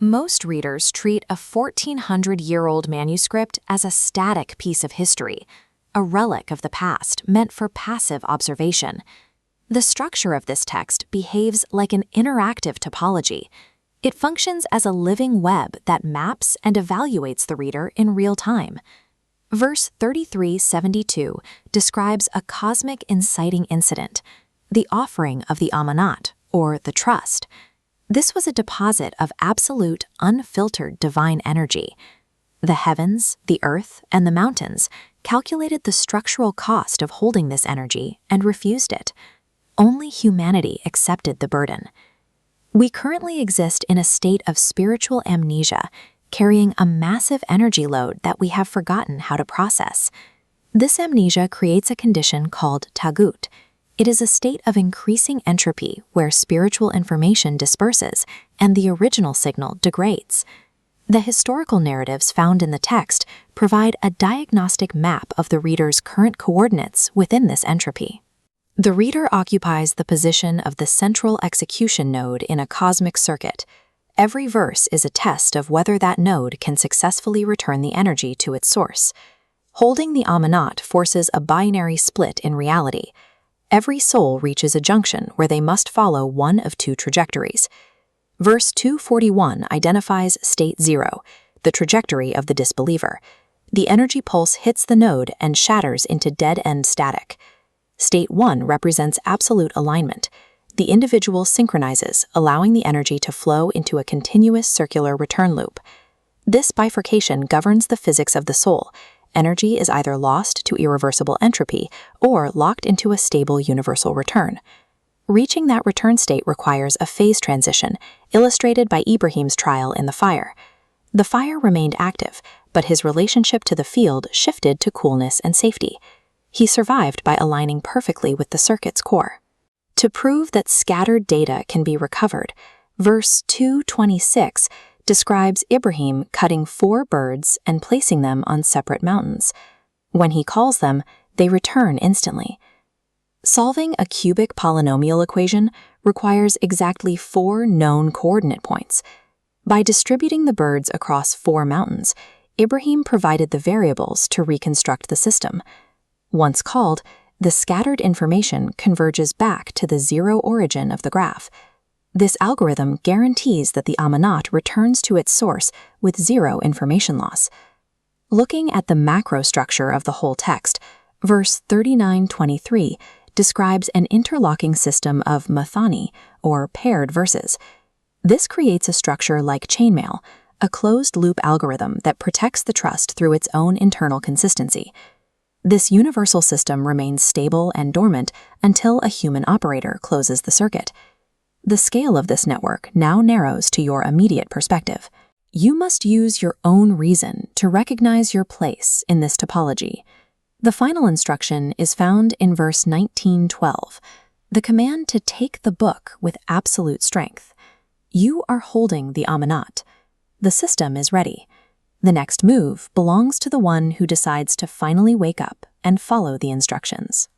Most readers treat a 1,400-year-old manuscript as a static piece of history, a relic of the past meant for passive observation. The structure of this text behaves like an interactive topology. It functions as a living web that maps and evaluates the reader in real time. Verse 3372 describes a cosmic inciting incident, the offering of the Amanat, or the Trust. This was a deposit of absolute, unfiltered divine energy. The heavens, the earth, and the mountains calculated the structural cost of holding this energy and refused it. Only humanity accepted the burden. We currently exist in a state of spiritual amnesia, carrying a massive energy load that we have forgotten how to process. This amnesia creates a condition called tagut. It is a state of increasing entropy where spiritual information disperses and the original signal degrades. The historical narratives found in the text provide a diagnostic map of the reader's current coordinates within this entropy. The reader occupies the position of the central execution node in a cosmic circuit. Every verse is a test of whether that node can successfully return the energy to its source. Holding the Amanat forces a binary split in reality. Every soul reaches a junction where they must follow one of two trajectories. Verse 241 identifies state 0, the trajectory of the disbeliever. The energy pulse hits the node and shatters into dead-end static. State 1 represents absolute alignment. The individual synchronizes, allowing the energy to flow into a continuous circular return loop. This bifurcation governs the physics of the soul. Energy is either lost to irreversible entropy or locked into a stable universal return. Reaching that return state requires a phase transition, illustrated by Ibrahim's trial in the fire. The fire remained active, but his relationship to the field shifted to coolness and safety. He survived by aligning perfectly with the circuit's core. To prove that scattered data can be recovered, verse 226 describes Ibrahim cutting 4 birds and placing them on separate mountains. When he calls them, they return instantly. Solving a cubic polynomial equation requires exactly 4 known coordinate points. By distributing the birds across 4 mountains, Ibrahim provided the variables to reconstruct the system. Once called, the scattered information converges back to the 0 origin of the graph. This algorithm guarantees that the Amanat returns to its source with 0 information loss. Looking at the macro structure of the whole text, verse 3923 describes an interlocking system of mathani, or paired verses. This creates a structure like chainmail, a closed-loop algorithm that protects the trust through its own internal consistency. This universal system remains stable and dormant until a human operator closes the circuit. The scale of this network now narrows to your immediate perspective. You must use your own reason to recognize your place in this topology. The final instruction is found in verse 1912, the command to take the book with absolute strength. You are holding the Amanat. The system is ready. The next move belongs to the one who decides to finally wake up and follow the instructions.